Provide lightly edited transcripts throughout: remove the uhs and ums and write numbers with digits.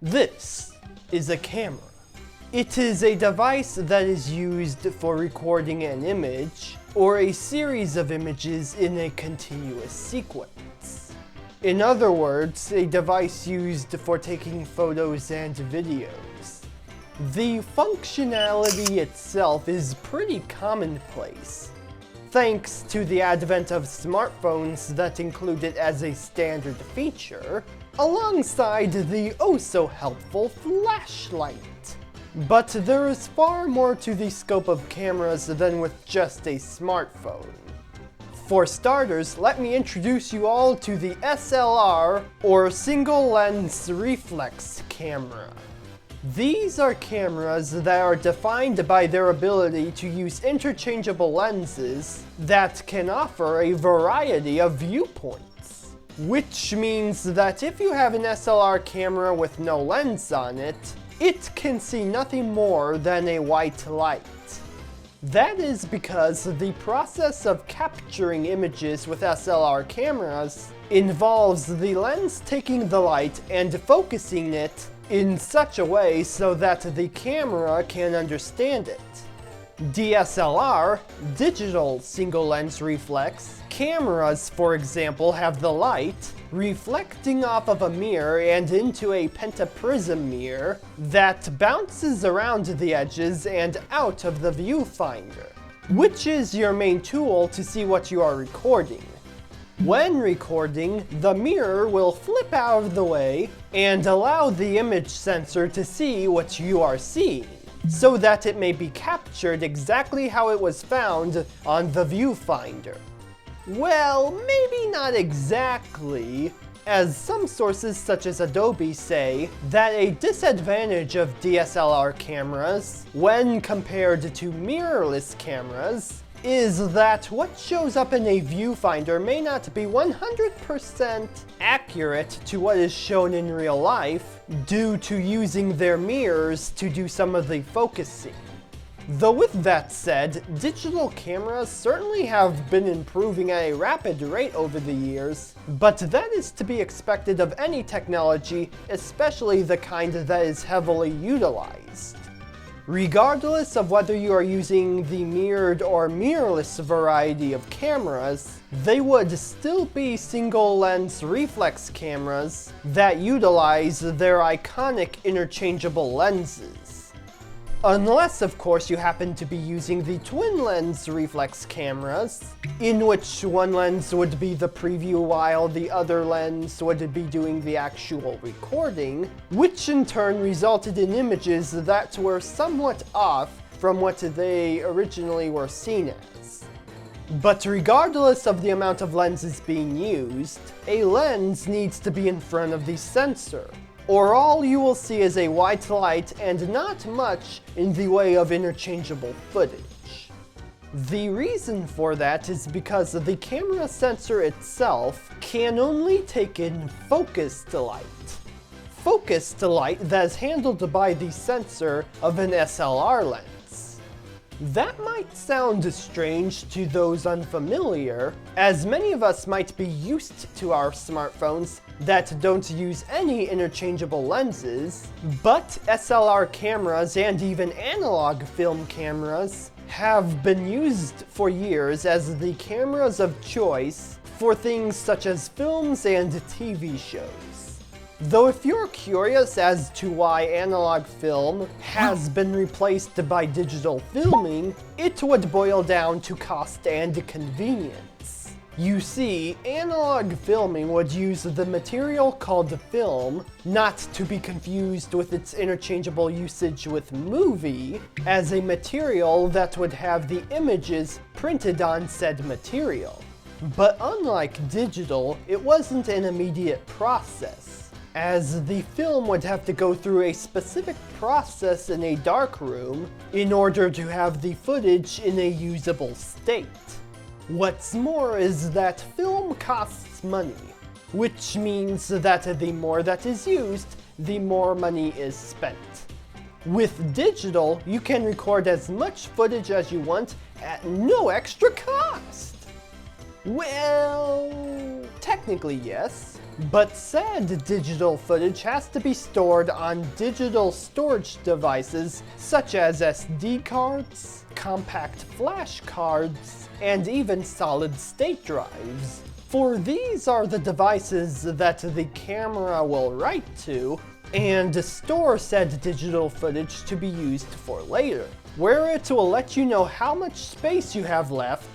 This is a camera. It is a device that is used for recording an image or a series of images in a continuous sequence. In other words, a device used for taking photos and videos. The functionality itself is pretty commonplace, thanks to the advent of smartphones that include it as a standard feature, alongside the oh-so-helpful flashlight. But there is far more to the scope of cameras than with just a smartphone. For starters, let me introduce you all to the SLR, or Single Lens Reflex Camera. These are cameras that are defined by their ability to use interchangeable lenses that can offer a variety of viewpoints. Which means that if you have an SLR camera with no lens on it, it can see nothing more than a white light. That is because the process of capturing images with SLR cameras involves the lens taking the light and focusing it in such a way so that the camera can understand it. DSLR, digital single lens reflex, cameras, for example, have the light reflecting off of a mirror and into a pentaprism mirror that bounces around the edges and out of the viewfinder, which is your main tool to see what you are recording. When recording, the mirror will flip out of the way and allow the image sensor to see what you are seeing, so that it may be captured exactly how it was found on the viewfinder. Well, maybe not exactly, as some sources such as Adobe say that a disadvantage of DSLR cameras, when compared to mirrorless cameras, is that what shows up in a viewfinder may not be 100% accurate to what is shown in real life due to using their mirrors to do some of the focusing. Though with that said, digital cameras certainly have been improving at a rapid rate over the years, but that is to be expected of any technology, especially the kind that is heavily utilized. Regardless of whether you are using the mirrored or mirrorless variety of cameras, they would still be single lens reflex cameras that utilize their iconic interchangeable lenses. Unless, of course, you happen to be using the twin lens reflex cameras, in which one lens would be the preview while the other lens would be doing the actual recording, which in turn resulted in images that were somewhat off from what they originally were seen as. But regardless of the amount of lenses being used, a lens needs to be in front of the sensor, or all you will see is a white light and not much in the way of interchangeable footage. The reason for that is because the camera sensor itself can only take in focused light. Focused light that is handled by the sensor of an SLR lens. That might sound strange to those unfamiliar, as many of us might be used to our smartphones that don't use any interchangeable lenses, but SLR cameras and even analog film cameras have been used for years as the cameras of choice for things such as films and TV shows. Though if you're curious as to why analog film has been replaced by digital filming, it would boil down to cost and convenience. You see, analog filming would use the material called film, not to be confused with its interchangeable usage with movie, as a material that would have the images printed on said material. But unlike digital, it wasn't an immediate process, as the film would have to go through a specific process in a dark room in order to have the footage in a usable state. What's more is that film costs money, which means that the more that is used, the more money is spent. With digital, you can record as much footage as you want at no extra cost. Well, technically yes, But said digital footage has to be stored on digital storage devices such as SD cards, compact flash cards, and even solid-state drives. For these are the devices that the camera will write to and store said digital footage to be used for later, where it will let you know how much space you have left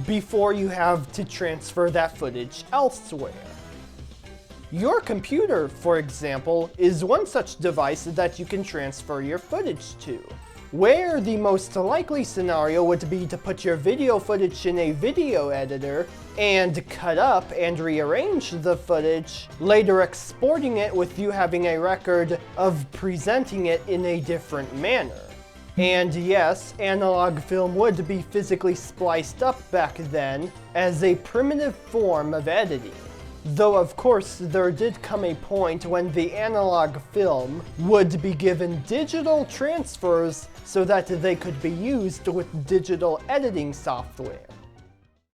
before you have to transfer that footage elsewhere. Your computer, for example, is one such device that you can transfer your footage to, where the most likely scenario would be to put your video footage in a video editor and cut up and rearrange the footage, later exporting it with you having a record of presenting it in a different manner. And yes, analog film would be physically spliced up back then as a primitive form of editing. Though of course there did come a point when the analog film would be given digital transfers so that they could be used with digital editing software.